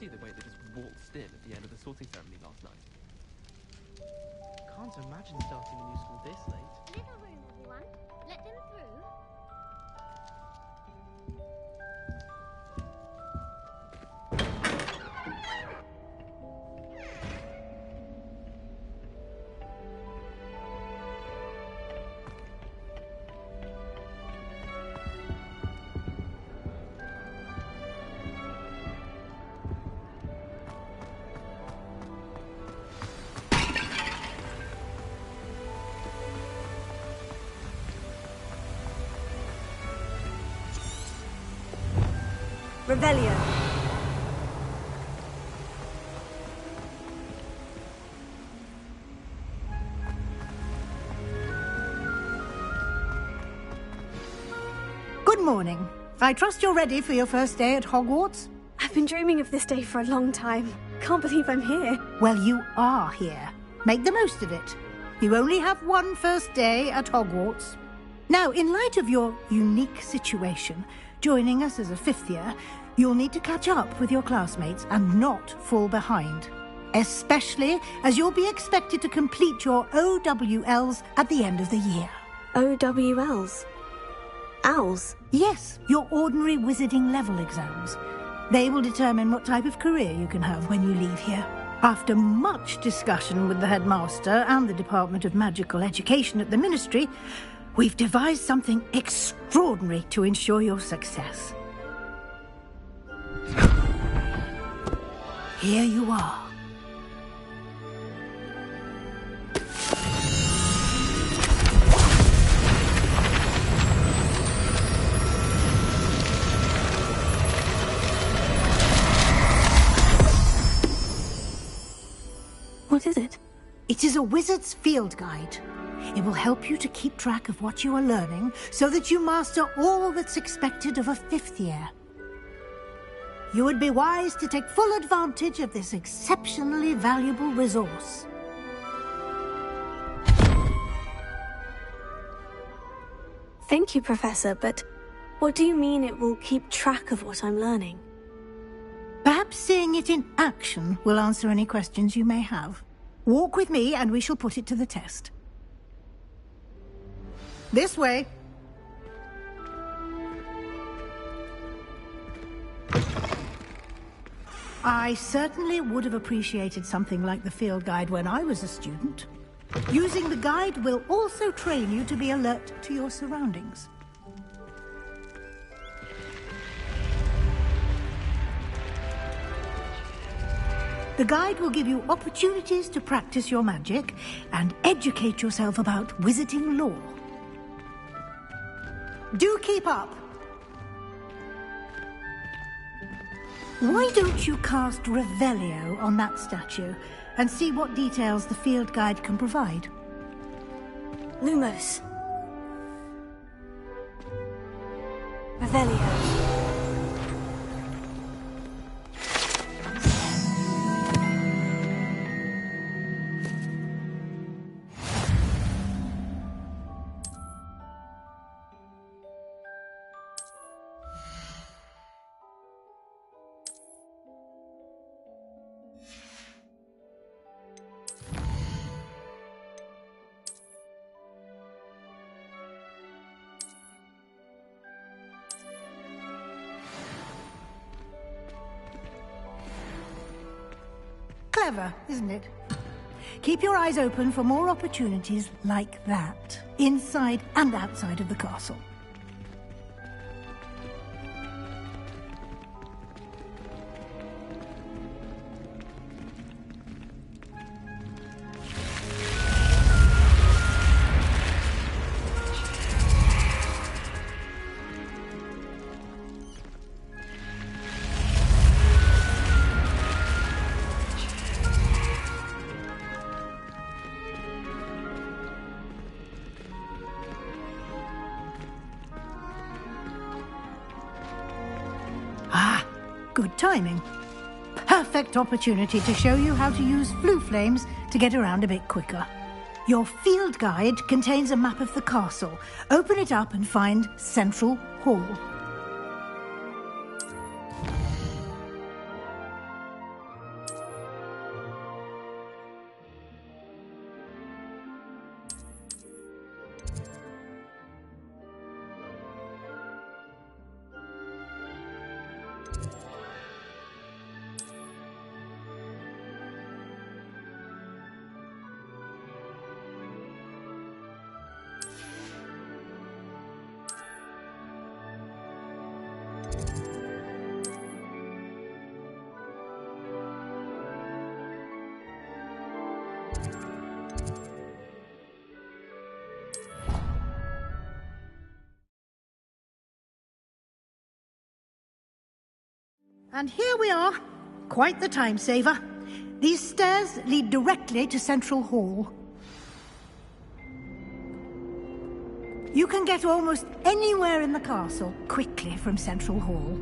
see the way they just waltzed in at the end of the sorting ceremony last night? Can't imagine starting a new school this late. Little room, everyone. Let them through. Revelio. Good morning. I trust you're ready for your first day at Hogwarts? I've been dreaming of this day for a long time. Can't believe I'm here. Well, you are here. Make the most of it. You only have one first day at Hogwarts. Now, in light of your unique situation, joining us as a fifth year, you'll need to catch up with your classmates and not fall behind. Especially as you'll be expected to complete your OWLs at the end of the year. OWLs? Owls? Yes, your ordinary wizarding level exams. They will determine what type of career you can have when you leave here. After much discussion with the headmaster and the Department of Magical Education at the Ministry, we've devised something extraordinary to ensure your success. Here you are. What is it? It is a wizard's field guide. It will help you to keep track of what you are learning so that you master all that's expected of a fifth year. You would be wise to take full advantage of this exceptionally valuable resource. Thank you, Professor, but what do you mean it will keep track of what I'm learning? Perhaps seeing it in action will answer any questions you may have. Walk with me and we shall put it to the test. This way. I certainly would have appreciated something like the field guide when I was a student. Using the guide will also train you to be alert to your surroundings. The guide will give you opportunities to practice your magic and educate yourself about wizarding lore. Do keep up! Why don't you cast Revelio on that statue and see what details the field guide can provide? Lumos. Revelio. Clever, isn't it? Keep your eyes open for more opportunities like that, inside and outside of the castle. Good timing. Perfect opportunity to show you how to use flue flames to get around a bit quicker. Your field guide contains a map of the castle. Open it up and find Central Hall. And here we are. Quite the time saver. These stairs lead directly to Central Hall. You can get almost anywhere in the castle quickly from Central Hall.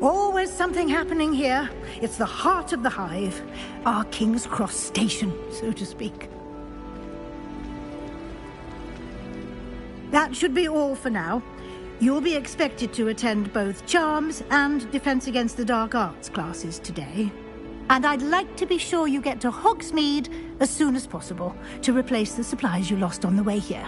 Always something happening here. It's the heart of the hive. Our King's Cross station, so to speak. That should be all for now. You'll be expected to attend both Charms and Defense Against the Dark Arts classes today. And I'd like to be sure you get to Hogsmeade as soon as possible to replace the supplies you lost on the way here.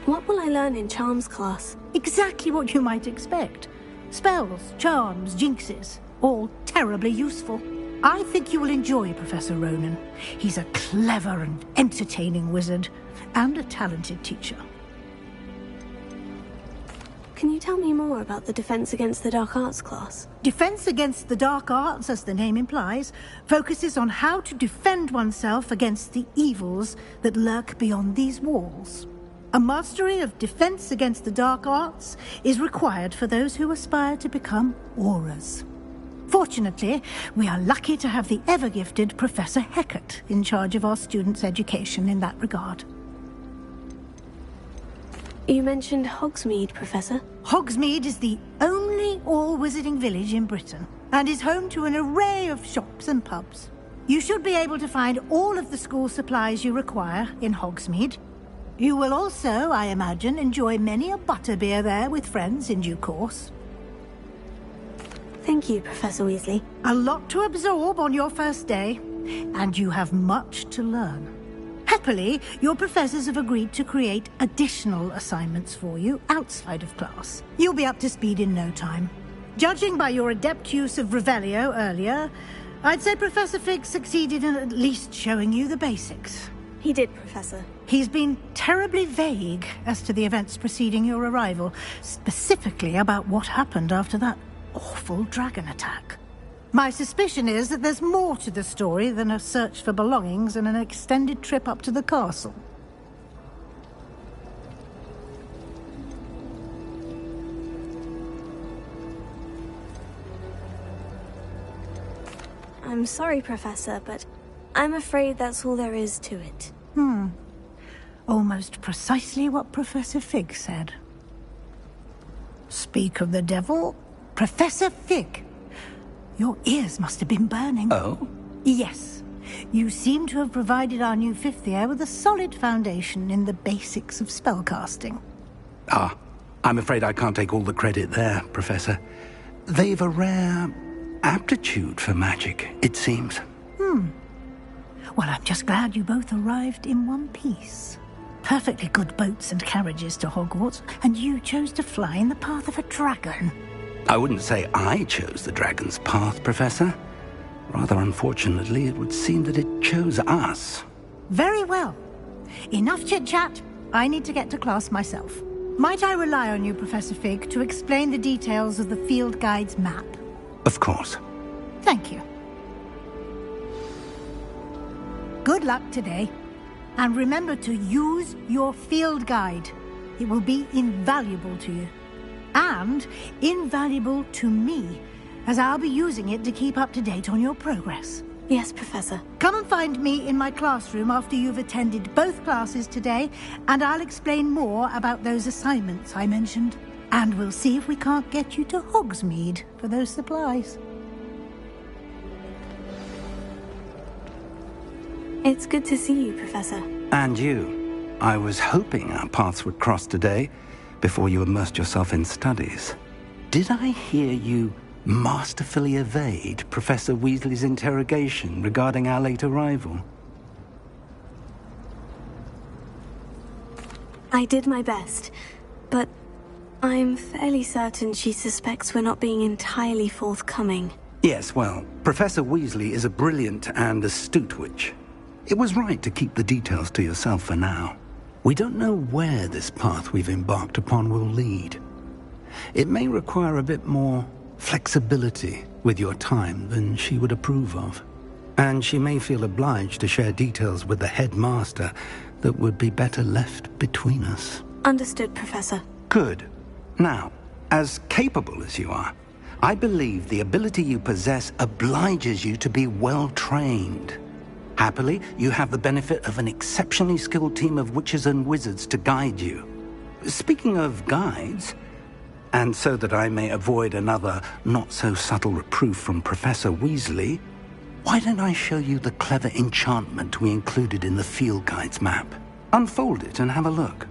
What will I learn in Charms class? Exactly what you might expect. Spells, charms, jinxes, all terribly useful. I think you will enjoy Professor Ronan. He's a clever and entertaining wizard, and a talented teacher. Can you tell me more about the Defense Against the Dark Arts class? Defense Against the Dark Arts, as the name implies, focuses on how to defend oneself against the evils that lurk beyond these walls. A mastery of Defense Against the Dark Arts is required for those who aspire to become auras. Fortunately, we are lucky to have the ever-gifted Professor Hecat in charge of our students' education in that regard. You mentioned Hogsmeade, Professor. Hogsmeade is the only all-wizarding village in Britain, and is home to an array of shops and pubs. You should be able to find all of the school supplies you require in Hogsmeade. You will also, I imagine, enjoy many a butterbeer there with friends in due course. Thank you, Professor Weasley. A lot to absorb on your first day, and you have much to learn. Happily, your professors have agreed to create additional assignments for you outside of class. You'll be up to speed in no time. Judging by your adept use of Revelio earlier, I'd say Professor Fig succeeded in at least showing you the basics. He did, Professor. He's been terribly vague as to the events preceding your arrival, specifically about what happened after that awful dragon attack. My suspicion is that there's more to the story than a search for belongings and an extended trip up to the castle. I'm sorry, Professor, but I'm afraid that's all there is to it. Almost precisely what Professor Fig said. Speak of the devil, Professor Fig. Your ears must have been burning. Oh? Yes. You seem to have provided our new fifth year with a solid foundation in the basics of spellcasting. Ah, I'm afraid I can't take all the credit there, Professor. They've a rare aptitude for magic, it seems. Well, I'm just glad you both arrived in one piece. Perfectly good boats and carriages to Hogwarts, and you chose to fly in the path of a dragon. I wouldn't say I chose the dragon's path, Professor. Rather unfortunately, it would seem that it chose us. Very well. Enough chit-chat. I need to get to class myself. Might I rely on you, Professor Fig, to explain the details of the field guide's map? Of course. Thank you. Good luck today. And remember to use your field guide. It will be invaluable to you. And invaluable to me, as I'll be using it to keep up to date on your progress. Yes, Professor. Come and find me in my classroom after you've attended both classes today, and I'll explain more about those assignments I mentioned. And we'll see if we can't get you to Hogsmeade for those supplies. It's good to see you, Professor. And you. I was hoping our paths would cross today, before you immersed yourself in studies. Did I hear you masterfully evade Professor Weasley's interrogation regarding our late arrival? I did my best, but I'm fairly certain she suspects we're not being entirely forthcoming. Yes, well, Professor Weasley is a brilliant and astute witch. It was right to keep the details to yourself for now. We don't know where this path we've embarked upon will lead. It may require a bit more flexibility with your time than she would approve of. And she may feel obliged to share details with the headmaster that would be better left between us. Understood, Professor. Good. Now, as capable as you are, I believe the ability you possess obliges you to be well trained. Happily, you have the benefit of an exceptionally skilled team of witches and wizards to guide you. Speaking of guides, and so that I may avoid another not-so-subtle reproof from Professor Weasley, why don't I show you the clever enchantment we included in the field guide's map? Unfold it and have a look.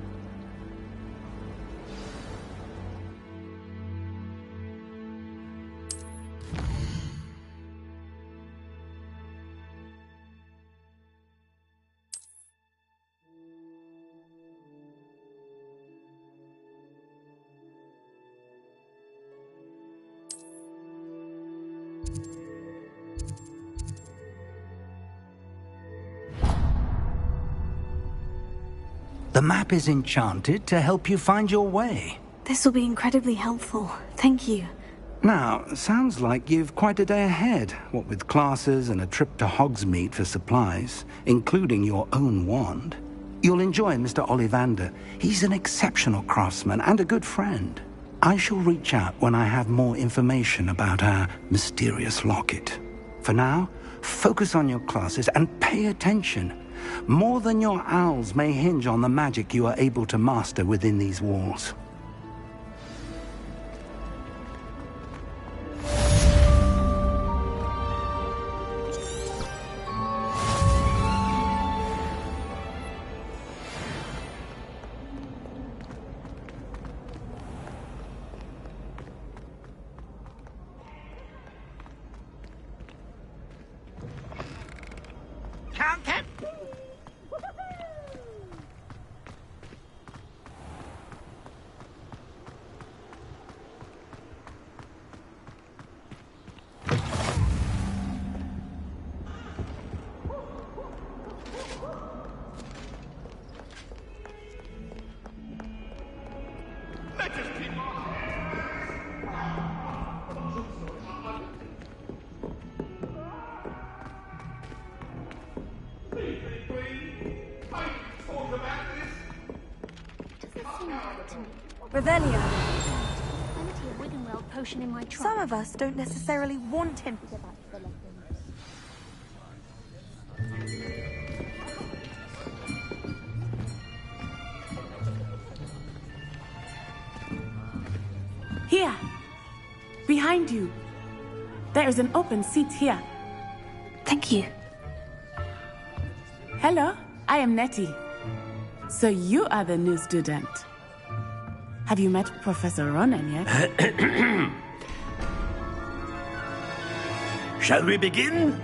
The map is enchanted to help you find your way. This will be incredibly helpful. Thank you. Now, sounds like you've quite a day ahead, what with classes and a trip to Hogsmeade for supplies, including your own wand. You'll enjoy Mr. Ollivander. He's an exceptional craftsman and a good friend. I shall reach out when I have more information about our mysterious locket. For now, focus on your classes and pay attention. More than your owls may hinge on the magic you are able to master within these walls. Revelio. Plenty of Wiggenweld potion in my trunk. Some of us don't necessarily want him. Here, behind you. There is an open seat here. Thank you. Hello, I am Nettie. So you are the new student. Have you met Professor Ronan yet? Shall we begin?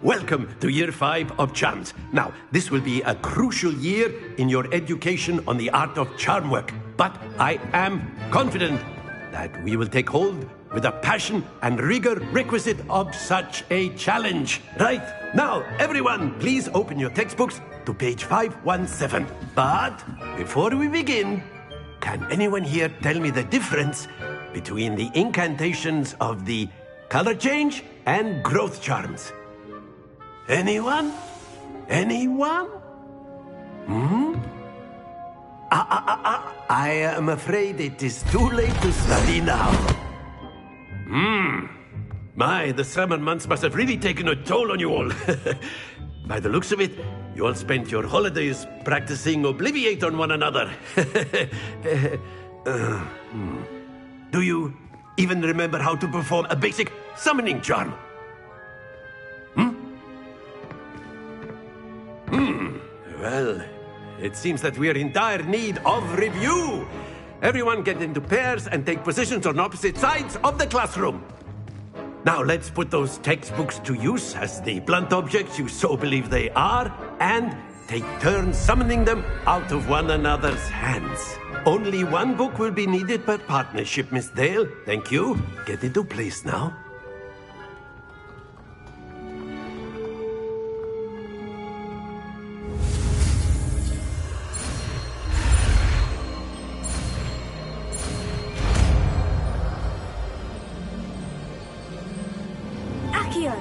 Welcome to Year 5 of Charms. Now, this will be a crucial year in your education on the art of charm work. But I am confident that we will take hold with the passion and rigor requisite of such a challenge. Right, now, everyone, please open your textbooks to page 517. But before we begin, can anyone here tell me the difference between the incantations of the color change and growth charms? Anyone? Anyone? I am afraid it is too late to study now. My, the summer months must have really taken a toll on you all. By the looks of it, you all spent your holidays practicing Obliviate on one another. Do you even remember how to perform a basic summoning charm? Well, it seems that we are in dire need of review. Everyone get into pairs and take positions on opposite sides of the classroom. Now let's put those textbooks to use as the blunt objects you so believe they are, and take turns summoning them out of one another's hands. Only one book will be needed per partnership, Miss Dale. Thank you. Get into place now. Accio!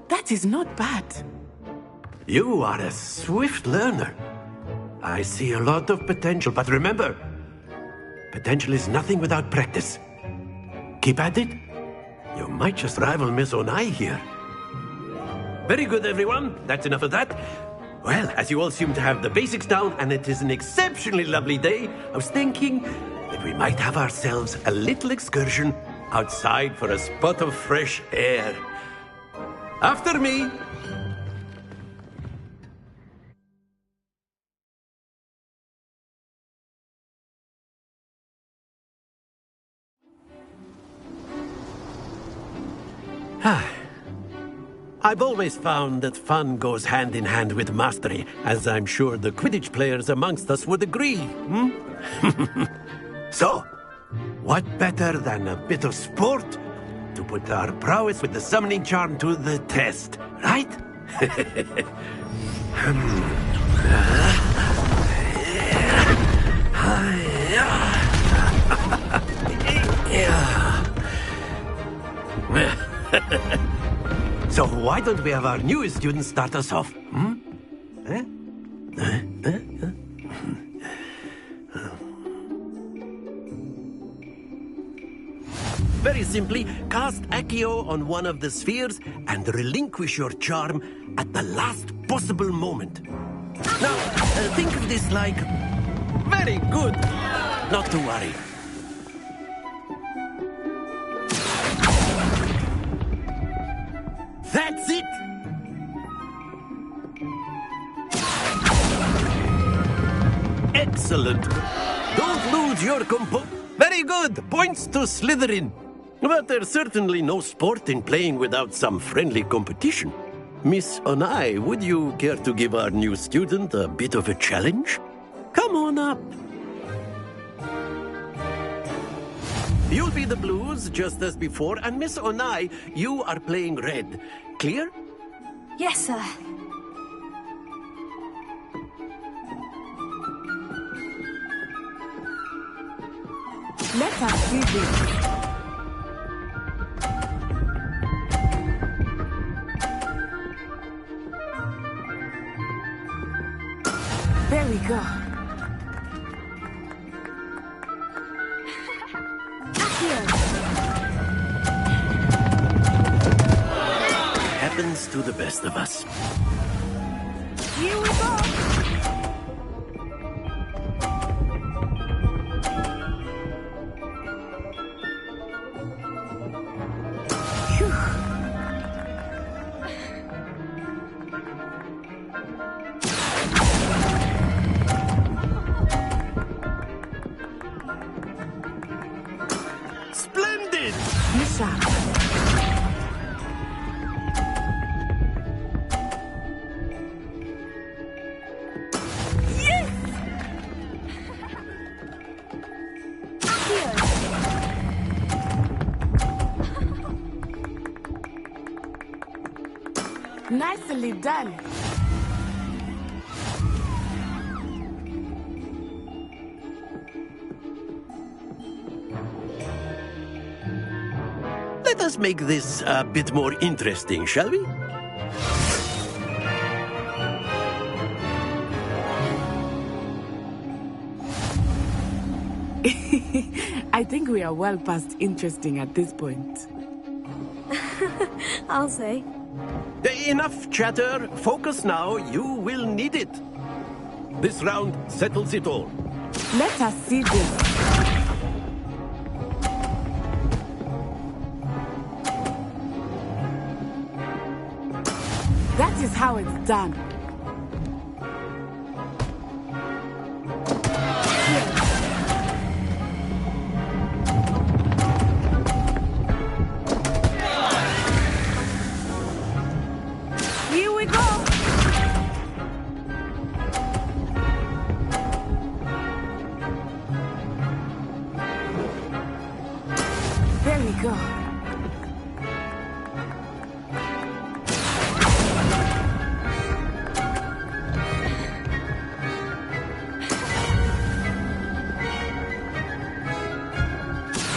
That is not bad. You are a swift learner. I see a lot of potential, but remember, potential is nothing without practice. Keep at it. You might just rival Miss Onai here. Very good, everyone. That's enough of that. Well, as you all seem to have the basics down, and it is an exceptionally lovely day, I was thinking that we might have ourselves a little excursion outside for a spot of fresh air. After me. I've always found that fun goes hand in hand with mastery, as I'm sure the Quidditch players amongst us would agree. So, what better than a bit of sport to put our prowess with the summoning charm to the test, right? So why don't we have our newest student start us off? Very simply, cast Accio on one of the spheres and relinquish your charm at the last possible moment. Now, think of this like... Very good! Not to worry. That's it! Excellent! Don't lose your compo... Very good! Points to Slytherin. But there's certainly no sport in playing without some friendly competition. Miss Onai, would you care to give our new student a bit of a challenge? Come on up. You'll be the blues, just as before, and Miss Onai, you are playing red. Clear? Yes, sir. Let us see this. There we go. Happens to the best of us. Here we go! Splendid! Misha. Nicely done. Let us make this a bit more interesting, shall we? I think we are well past interesting at this point. I'll say. Enough chatter. Focus now. You will need it. This round settles it all. Let us see this. That is how it's done. Here we go! There we go.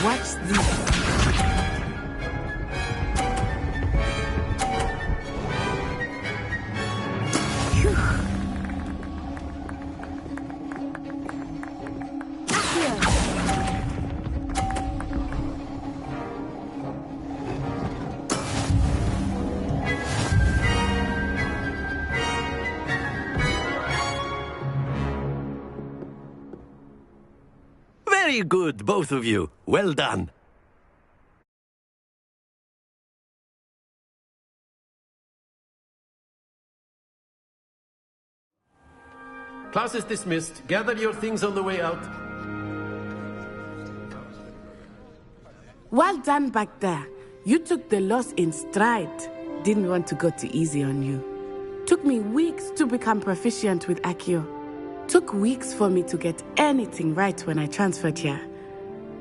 Watch this. Very good, both of you. Well done. Class is dismissed. Gather your things on the way out. Well done back there. You took the loss in stride. Didn't want to go too easy on you. Took me weeks to become proficient with Accio. Took weeks for me to get anything right when I transferred here.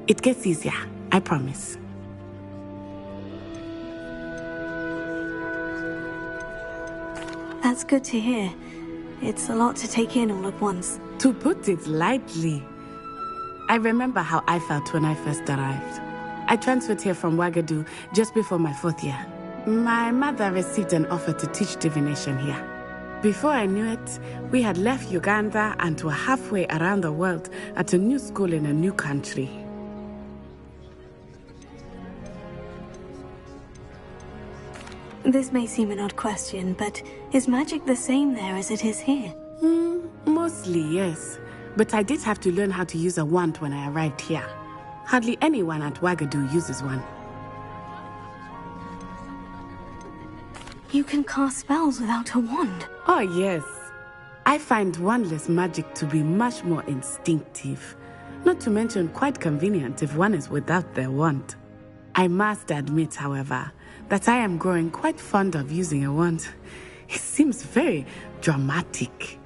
It gets easier, I promise. That's good to hear. It's a lot to take in all at once. To put it lightly, I remember how I felt when I first arrived. I transferred here from Ouagadougou just before my 4th year. My mother received an offer to teach divination here. Before I knew it, we had left Uganda and were halfway around the world at a new school in a new country. This may seem an odd question, but is magic the same there as it is here? Mostly, yes. But I did have to learn how to use a wand when I arrived here. Hardly anyone at Ouagadougou uses one. You can cast spells without a wand. Oh, yes. I find wandless magic to be much more instinctive. Not to mention quite convenient if one is without their wand. I must admit, however, that I am growing quite fond of using a wand. It seems very dramatic.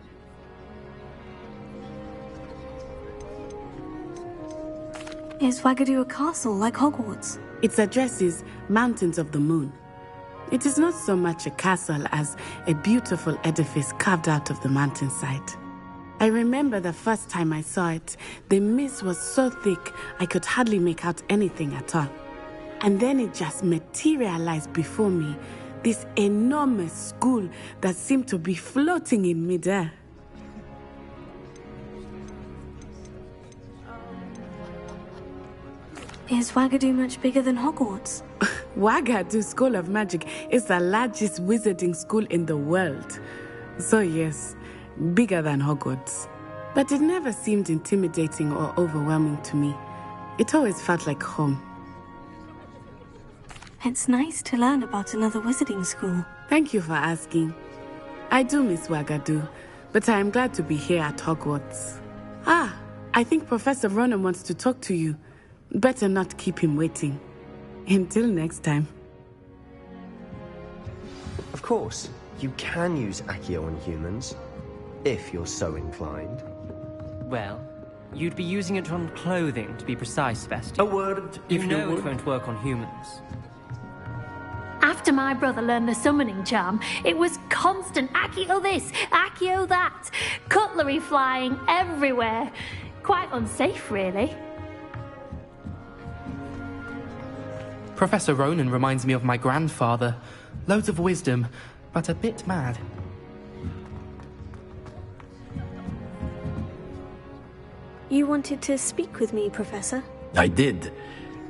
Is Ouagadougou a castle like Hogwarts? Its address is Mountains of the Moon. It is not so much a castle as a beautiful edifice carved out of the mountainside. I remember the first time I saw it, the mist was so thick I could hardly make out anything at all. And then it just materialized before me, this enormous school that seemed to be floating in midair. Is Ouagadougou much bigger than Hogwarts? Ouagadougou School of Magic is the largest wizarding school in the world. So yes, bigger than Hogwarts. But it never seemed intimidating or overwhelming to me. It always felt like home. It's nice to learn about another wizarding school. Thank you for asking. I do miss Ouagadougou, but I am glad to be here at Hogwarts. I think Professor Ronan wants to talk to you. Better not keep him waiting. Until next time. Of course, you can use Accio on humans, if you're so inclined. Well, you'd be using it on clothing, to be precise, Vesti. A word, if You know you it would. won't work on humans. After my brother learned the summoning charm, it was constant Accio this, Accio that. Cutlery flying everywhere. Quite unsafe, really. Professor Ronan reminds me of my grandfather. Loads of wisdom, but a bit mad. You wanted to speak with me, Professor? I did.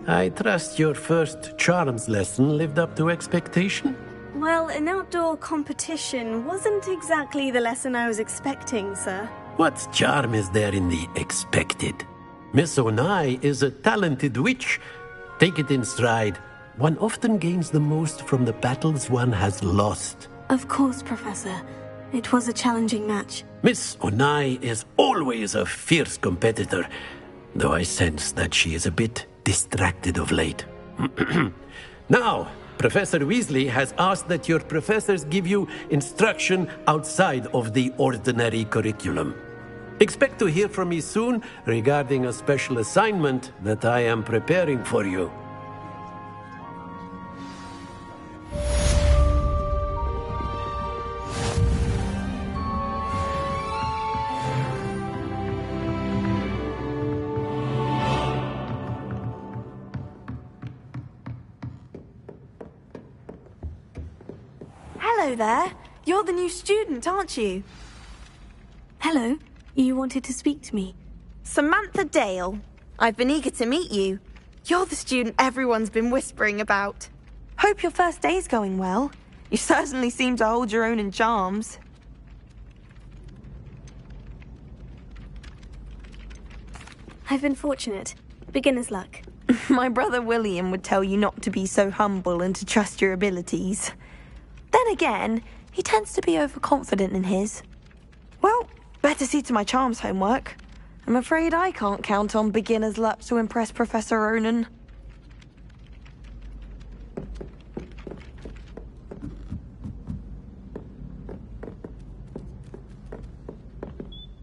I trust your first charms lesson lived up to expectation? Well, an outdoor competition wasn't exactly the lesson I was expecting, sir. What charm is there in the expected? Miss Onai is a talented witch. Take it in stride. One often gains the most from the battles one has lost. Of course, Professor. It was a challenging match. Miss Onai is always a fierce competitor, though I sense that she is a bit distracted of late. Now, Professor Weasley has asked that your professors give you instruction outside of the ordinary curriculum. Expect to hear from me soon regarding a special assignment that I am preparing for you. Hello there. You're the new student, aren't you? Hello. You wanted to speak to me? Samantha Dale. I've been eager to meet you. You're the student everyone's been whispering about. Hope your first day's going well. You certainly seem to hold your own in charms. I've been fortunate. Beginner's luck. My brother William would tell you not to be so humble and to trust your abilities. Then again, he tends to be overconfident in his. Well, better see to my charms homework. I'm afraid I can't count on beginner's luck to impress Professor Ronan.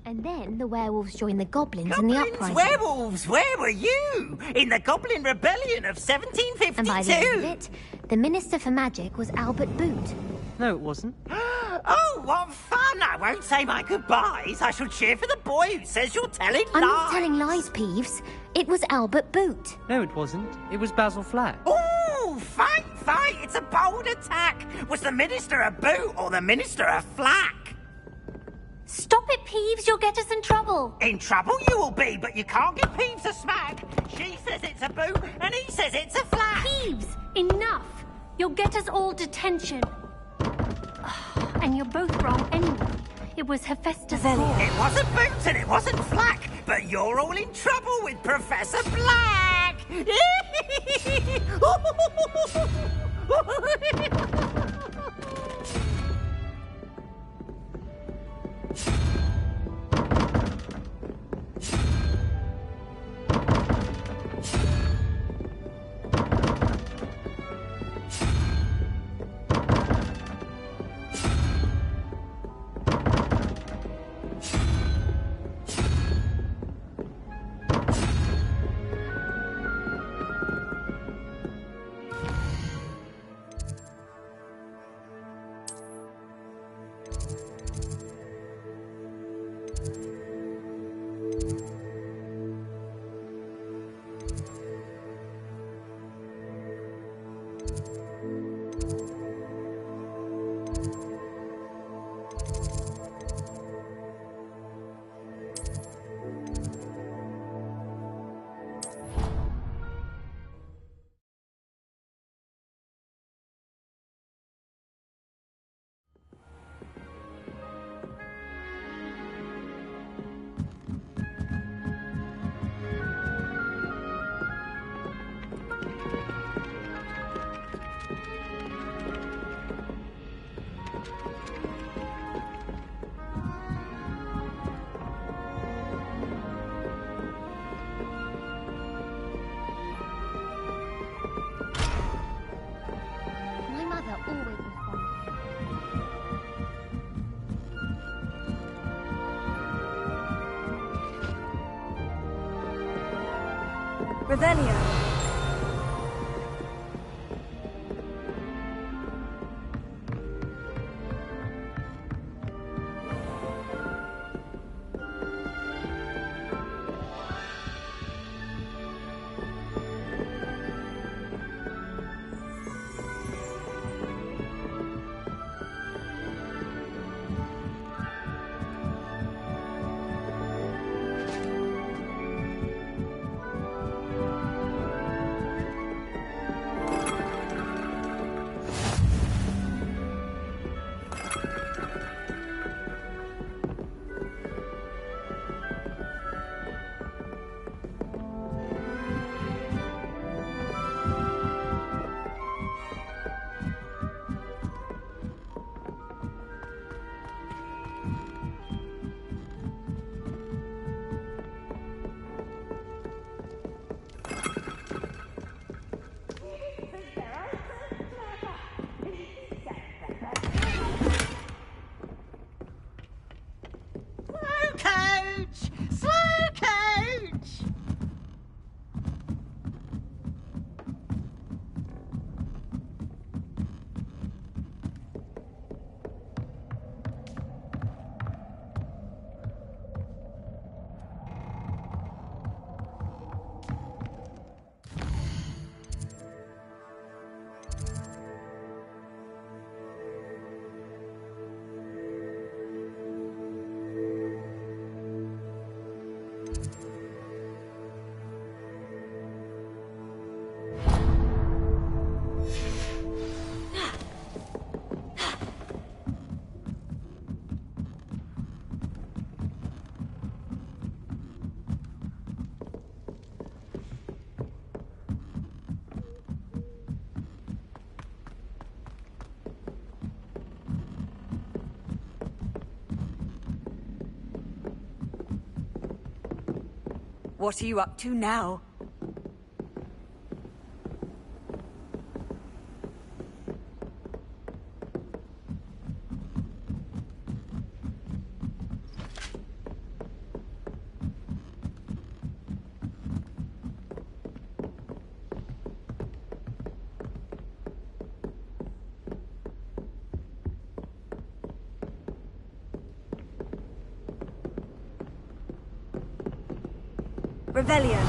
And then the werewolves joined the goblins in the uprising. Werewolves, where were you? In the Goblin Rebellion of 1752? And by the end of it, the Minister for Magic was Albert Boot. No, it wasn't. Oh, what fun! I won't say my goodbyes. I shall cheer for the boy who says you're telling I'm lies. not telling lies, Peeves. It was Albert Boot. No, it wasn't. It was Basil Flack. Ooh, fight! It's a bold attack. Was the Minister a boot or the Minister a flack? Stop it, Peeves. You'll get us in trouble. In trouble you will be, but you can't give Peeves a smack. She says it's a boot, and he says it's a flack. Peeves, enough. You'll get us all detention. And you're both wrong anyway. It was Hephaestus' fault. It wasn't boots and it wasn't flack, but you're all in trouble with Professor Black. My mother always responded. Revelio. What are you up to now? Revelio.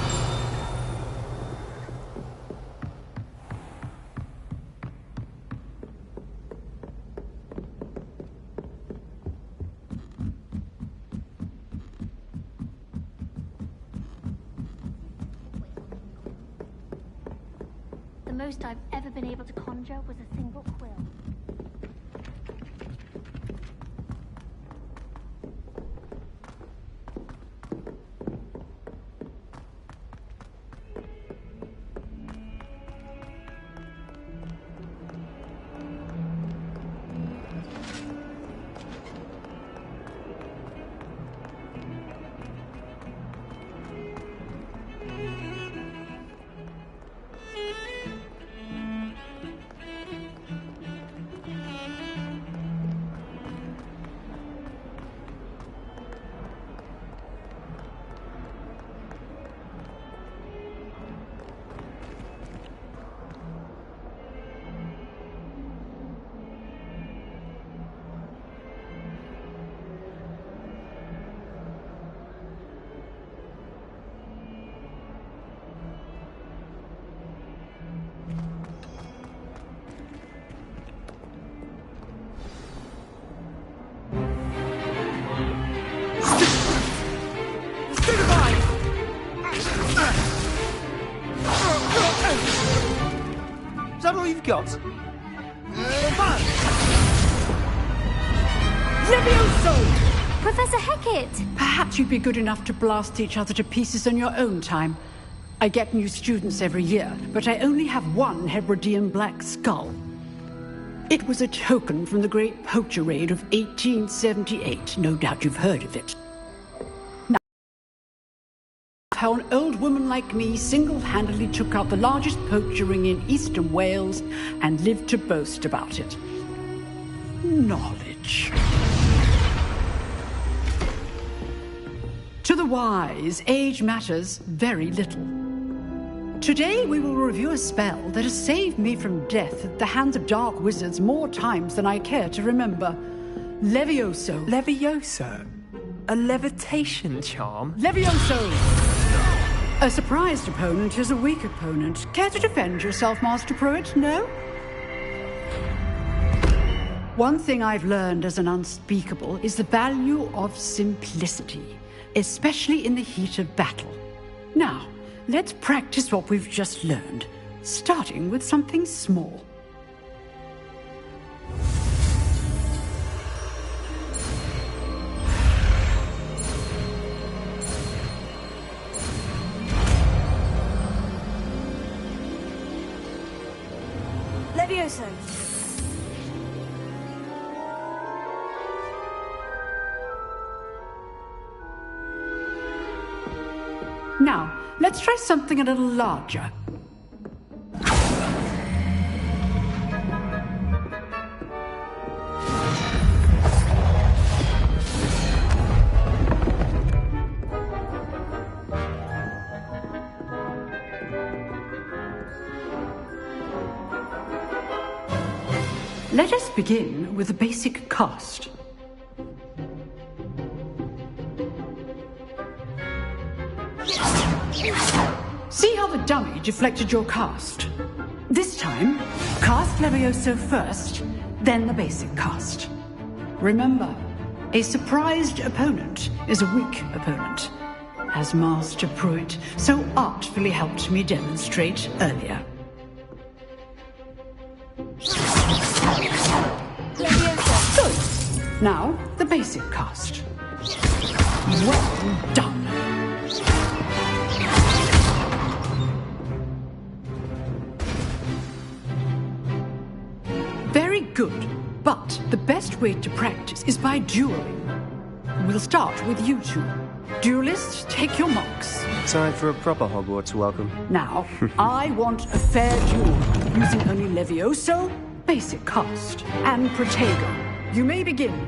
The most I've ever been able to conjure was a single quill. Is that all you've got? Levioso! Professor Hecat! Perhaps you'd be good enough to blast each other to pieces on your own time. I get new students every year, but I only have one Hebridean black skull. It was a token from the Great Poacher Raid of 1878. No doubt you've heard of it. Now, how an old woman like me single-handedly took out the largest poacher ring in eastern Wales and lived to boast about it. Knowledge. To the wise, age matters very little. Today we will review a spell that has saved me from death at the hands of dark wizards more times than I care to remember. Levioso. Levioso? A levitation charm? Levioso! A surprised opponent is a weak opponent. Care to defend yourself, Master Pruitt? No? One thing I've learned as an unspeakable is the value of simplicity, especially in the heat of battle. Now, let's practice what we've just learned, starting with something small. Levioso. Now, let's try something a little larger. Let us begin with the basic cast. See how the dummy deflected your cast? This time, cast Levioso first, then the basic cast. Remember, a surprised opponent is a weak opponent, as Master Pruitt so artfully helped me demonstrate earlier. Good. Now, the basic cast. Well done. Very good, but the best way to practice is by dueling. We'll start with you two. Duelists, take your marks. Time for a proper Hogwarts welcome. Now, I want a fair duel, using only Levioso, basic cast, and Protego. You may begin.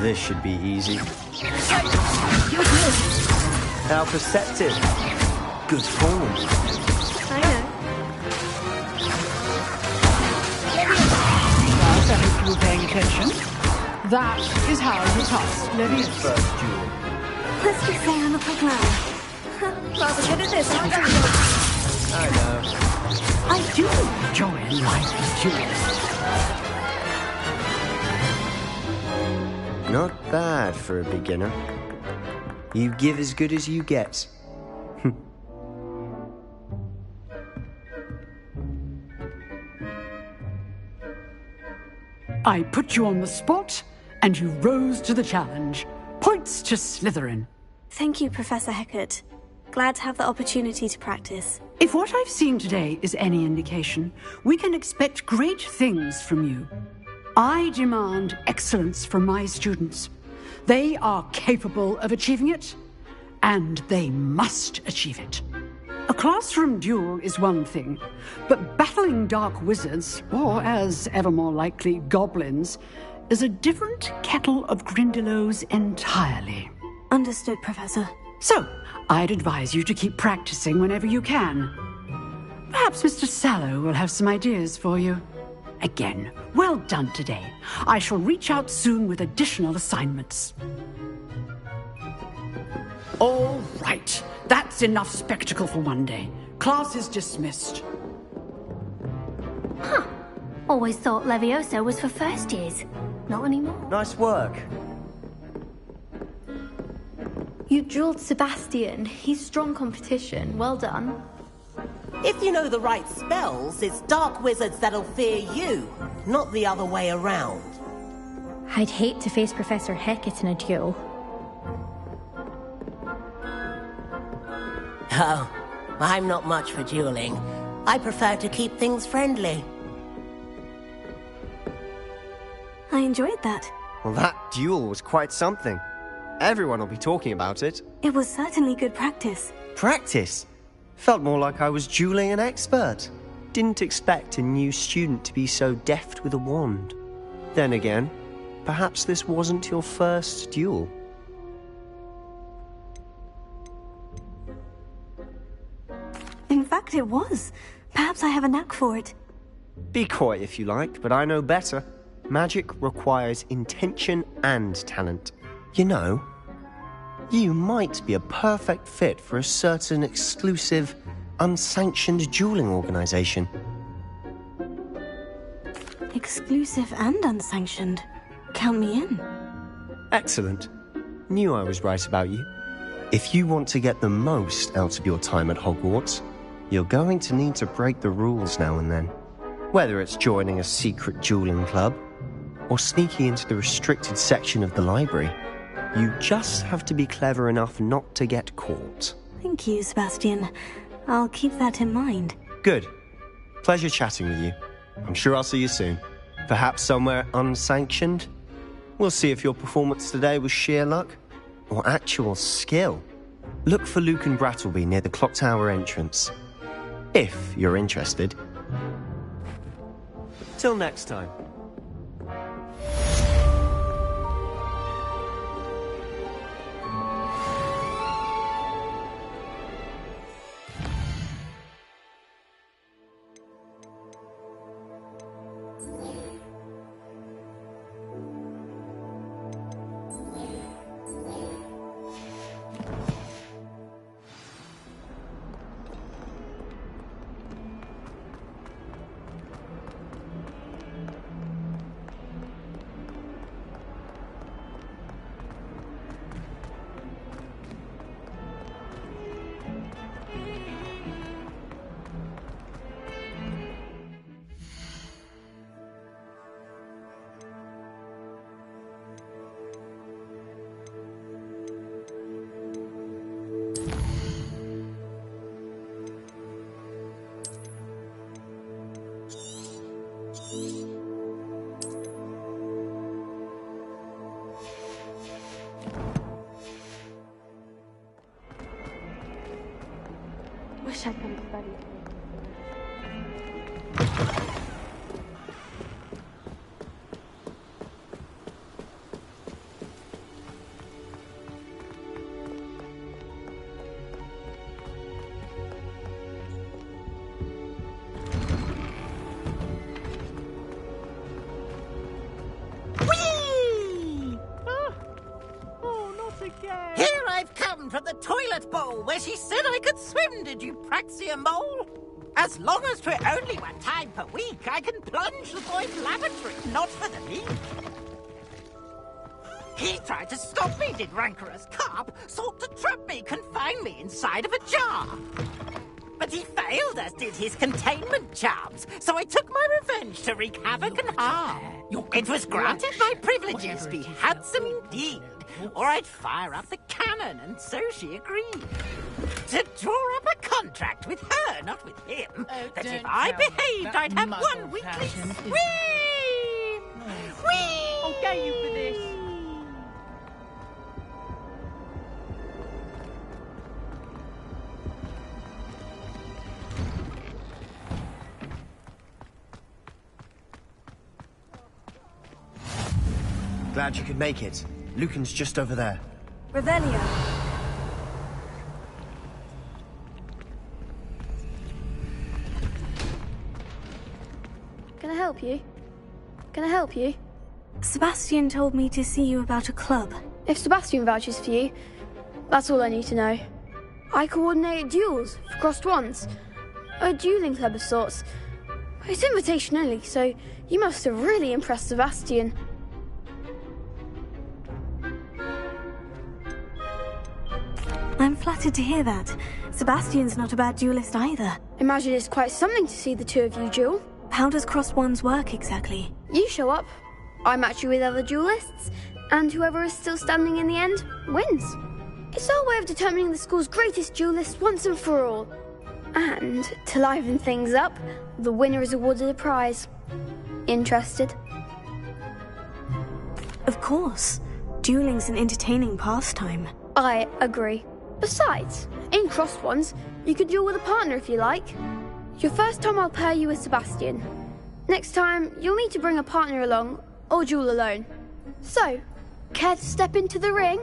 This should be easy. You're good. How perceptive. Good form. I know. Class, I hope you were paying attention. That is how you pass Levioso. First duel. Let's just say I'm a quick learner. Rather good at this, aren't you? I know. I do enjoy life duelists. Not bad for a beginner. You give as good as you get. I put you on the spot, and you rose to the challenge. Points to Slytherin. Thank you, Professor Hecat. Glad to have the opportunity to practice. If what I've seen today is any indication, we can expect great things from you. I demand excellence from my students. They are capable of achieving it, and they must achieve it. A classroom duel is one thing, but battling dark wizards, or as ever more likely, goblins, is a different kettle of Grindylows entirely. Understood, Professor. So, I'd advise you to keep practicing whenever you can. Perhaps Mr. Sallow will have some ideas for you. Again, well done today. I shall reach out soon with additional assignments. All right. That's enough spectacle for one day. Class is dismissed. Huh. Always thought Levioso was for first years. Not anymore. Nice work. You dueled Sebastian. He's strong competition. Well done. If you know the right spells, it's dark wizards that'll fear you, not the other way around. I'd hate to face Professor Hecat in a duel. Oh, I'm not much for dueling. I prefer to keep things friendly. I enjoyed that. Well, that duel was quite something. Everyone will be talking about it. It was certainly good practice. Practice? Felt more like I was dueling an expert. Didn't expect a new student to be so deft with a wand. Then again, perhaps this wasn't your first duel. In fact, it was. Perhaps I have a knack for it. Be coy if you like, but I know better. Magic requires intention and talent. You know, you might be a perfect fit for a certain exclusive, unsanctioned dueling organization. Exclusive and unsanctioned. Count me in. Excellent. Knew I was right about you. If you want to get the most out of your time at Hogwarts, you're going to need to break the rules now and then. Whether it's joining a secret dueling club, or sneaking into the restricted section of the library, you just have to be clever enough not to get caught. Thank you, Sebastian. I'll keep that in mind. Good. Pleasure chatting with you. I'm sure I'll see you soon. Perhaps somewhere unsanctioned? We'll see if your performance today was sheer luck or actual skill. Look for Luke and Brattleby near the clock tower entrance. If you're interested. Till next time. wish I'd been ready. Here I've come from the toilet bowl where she said I could swim, did you praxia mole? As long as 'twere only one time per week, I can plunge the boy's lavatory, not for the leak. He tried to stop me, did rancorous carp, sought to trap me, confine me inside of a jar. But he failed, as did his containment charms, so I took my revenge to wreak havoc and harm. It was granted my privileges be handsome indeed, or I'd fire up the cannon, and so she agreed. To draw up a contract with her, not with him, that if I behaved, I'd have one weekly swim! Whee! I'll get you for this. Glad you could make it. Lucan's just over there. Revelio. Can I help you? Can I help you? Sebastian told me to see you about a club. If Sebastian vouches for you, that's all I need to know. I coordinate duels for crossed ones. A dueling club of sorts. It's invitation only, so you must have really impressed Sebastian. I'm flattered to hear that. Sebastian's not a bad duelist either. Imagine it's quite something to see the two of you duel. How does crossed ones work exactly? You show up, I match you with other duelists, and whoever is still standing in the end wins. It's our way of determining the school's greatest duelist once and for all. And to liven things up, the winner is awarded a prize. Interested? Of course. Dueling's an entertaining pastime. I agree. Besides, in crossed ones, you could duel with a partner if you like. Your first time I'll pair you with Sebastian. Next time, you'll need to bring a partner along, or duel alone. So, care to step into the ring?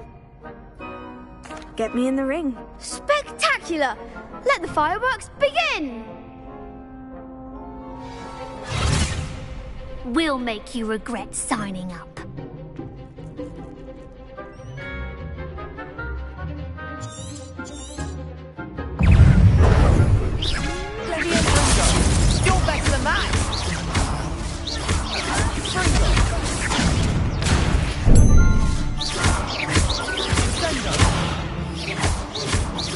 Get me in the ring. Spectacular! Let the fireworks begin! We'll make you regret signing up. You're better than that!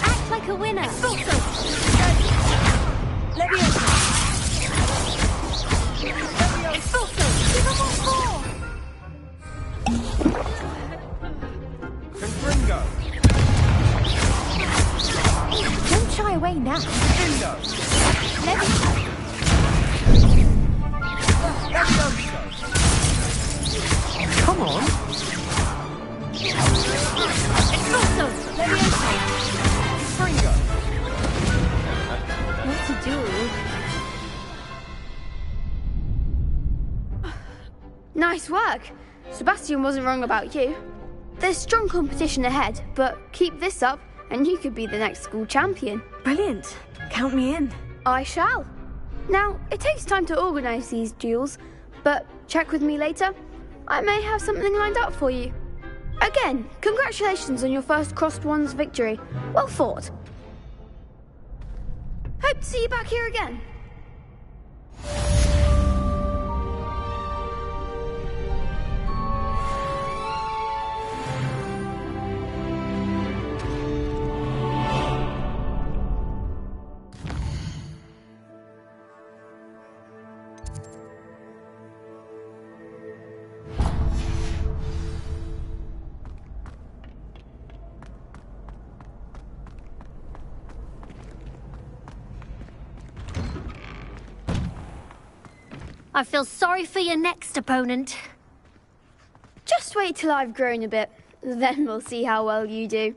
Act like a winner. Don't shy away now. Come on. What to do? Nice work. Sebastian wasn't wrong about you. There's strong competition ahead, but keep this up and you could be the next school champion. Brilliant. Count me in. I shall. Now, it takes time to organise these duels, but check with me later. I may have something lined up for you. Again, congratulations on your first crossed ones victory. Well fought. Hope to see you back here again. I feel sorry for your next opponent. Just wait till I've grown a bit, then we'll see how well you do.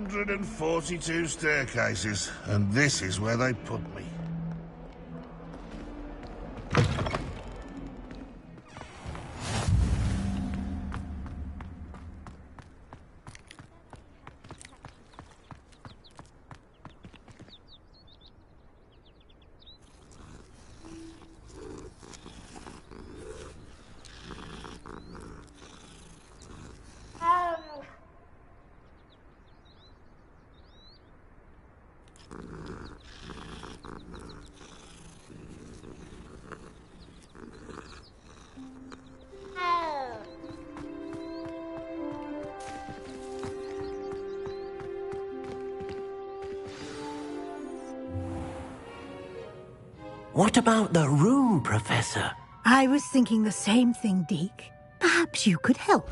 142 staircases, and this is where they put me. What about the room, Professor? I was thinking the same thing, Deke. Perhaps you could help.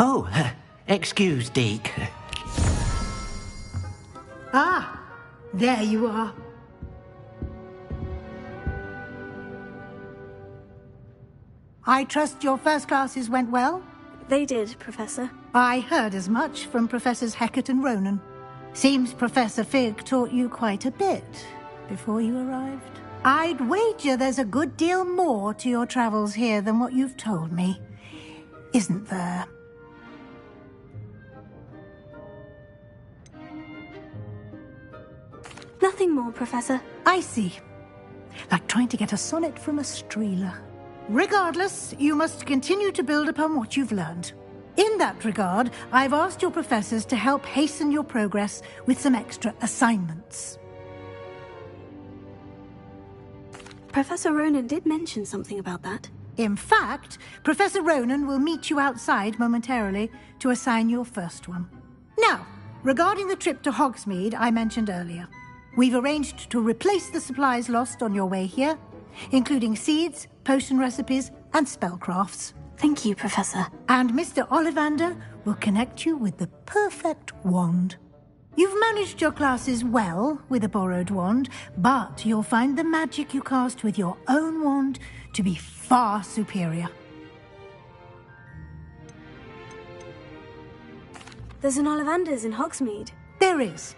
Oh, excuse, Deke. Ah, there you are. I trust your first classes went well? They did, Professor. I heard as much from Professors Hecat and Ronan. Seems Professor Fig taught you quite a bit before you arrived. I'd wager there's a good deal more to your travels here than what you've told me, isn't there? Nothing more, Professor. I see. Like trying to get a sonnet from a streeler. Regardless, you must continue to build upon what you've learned. In that regard, I've asked your professors to help hasten your progress with some extra assignments. Professor Ronan did mention something about that. In fact, Professor Ronan will meet you outside momentarily to assign your first one. Now, regarding the trip to Hogsmeade I mentioned earlier, we've arranged to replace the supplies lost on your way here, including seeds, potion recipes, and spellcrafts. Thank you, Professor. And Mr. Ollivander will connect you with the perfect wand. You've managed your classes well with a borrowed wand, but you'll find the magic you cast with your own wand to be far superior. There's an Ollivander's in Hogsmeade. There is.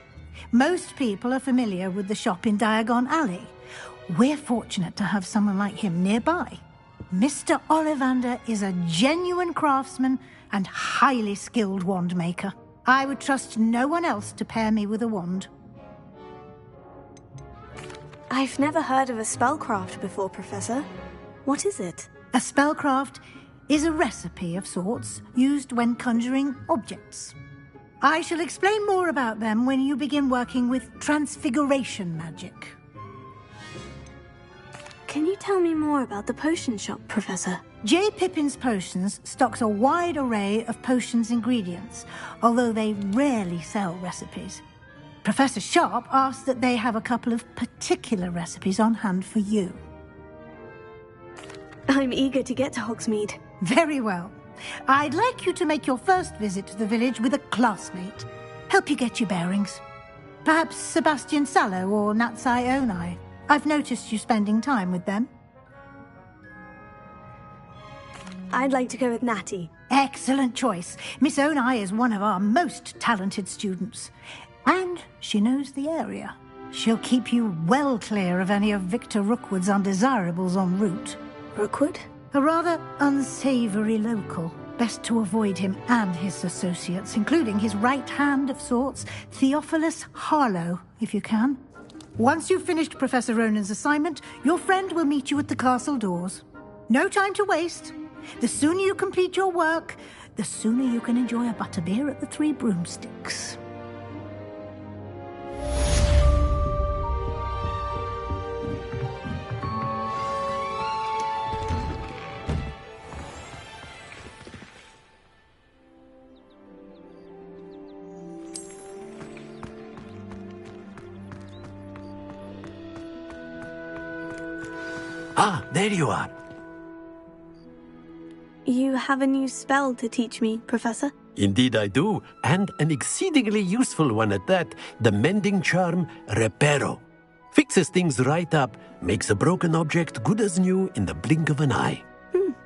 Most people are familiar with the shop in Diagon Alley. We're fortunate to have someone like him nearby. Mr. Ollivander is a genuine craftsman and highly skilled wand maker. I would trust no one else to pair me with a wand. I've never heard of a spellcraft before, Professor. What is it? A spellcraft is a recipe of sorts used when conjuring objects. I shall explain more about them when you begin working with transfiguration magic. Can you tell me more about the potion shop, Professor? J. Pippin's Potions stocks a wide array of potions ingredients, although they rarely sell recipes. Professor Sharp asked that they have a couple of particular recipes on hand for you. I'm eager to get to Hogsmeade. Very well. I'd like you to make your first visit to the village with a classmate. Help you get your bearings. Perhaps Sebastian Sallow or Natsai Onai. I've noticed you spending time with them. I'd like to go with Natty. Excellent choice. Miss Onai is one of our most talented students. And she knows the area. She'll keep you well clear of any of Victor Rookwood's undesirables en route. Rookwood? A rather unsavoury local. Best to avoid him and his associates, including his right hand of sorts, Theophilus Harlow, if you can. Once you've finished Professor Ronan's assignment, your friend will meet you at the castle doors. No time to waste. The sooner you complete your work, the sooner you can enjoy a butterbeer at the Three Broomsticks. Ah, there you are. You have a new spell to teach me, Professor? Indeed I do, and an exceedingly useful one at that. The mending charm, Reparo. Fixes things right up, makes a broken object good as new in the blink of an eye.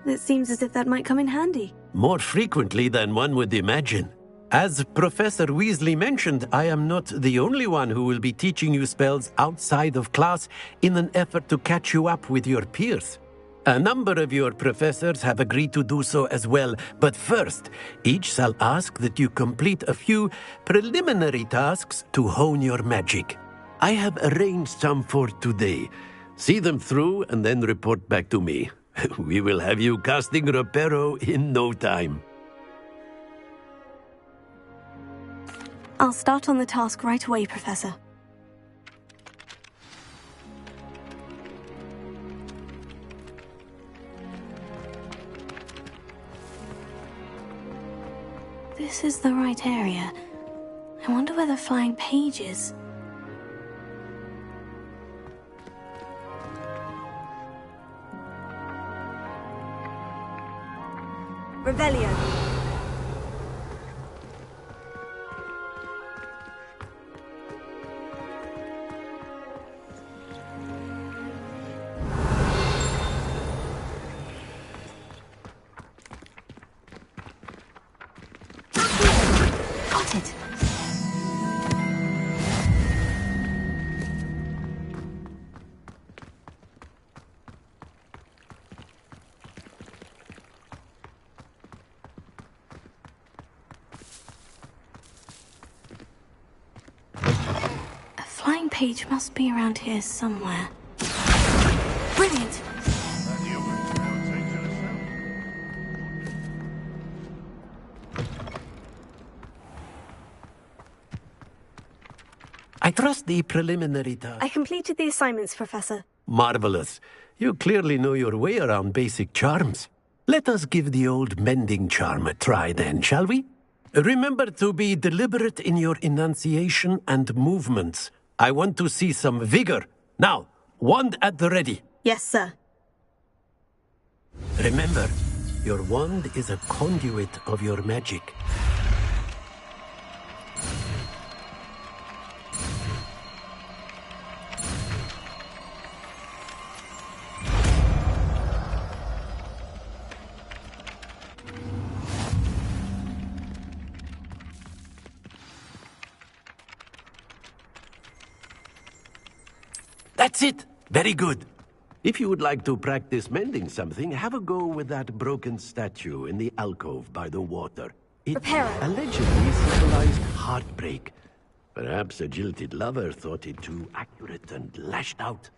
It seems as if that might come in handy. More frequently than one would imagine. As Professor Weasley mentioned, I am not the only one who will be teaching you spells outside of class in an effort to catch you up with your peers. A number of your professors have agreed to do so as well, but first, each shall ask that you complete a few preliminary tasks to hone your magic. I have arranged some for today. See them through and then report back to me. We will have you casting Reparo in no time. I'll start on the task right away, Professor. This is the right area. I wonder where the flying page is. Revelio. Got it. A flying page must be around here somewhere. Brilliant. I trust the preliminary task. I completed the assignments, Professor. Marvelous. You clearly know your way around basic charms. Let us give the old mending charm a try then, shall we? Remember to be deliberate in your enunciation and movements. I want to see some vigor. Now, wand at the ready. Yes, sir. Remember, your wand is a conduit of your magic. That's it! Very good. If you would like to practice mending something, have a go with that broken statue in the alcove by the water. It allegedly symbolized heartbreak. Perhaps a jilted lover thought it too accurate and lashed out.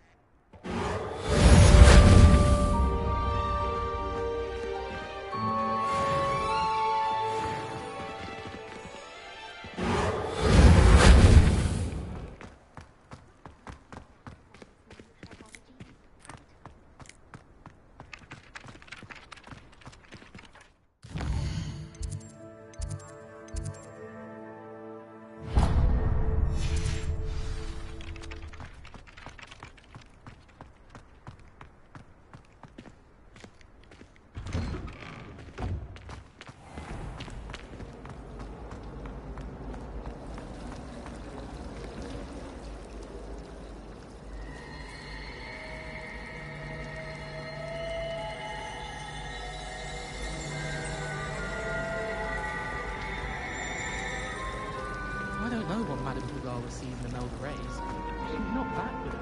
I don't know what Madame Dugal received in Imelda Reyes. She's not that good.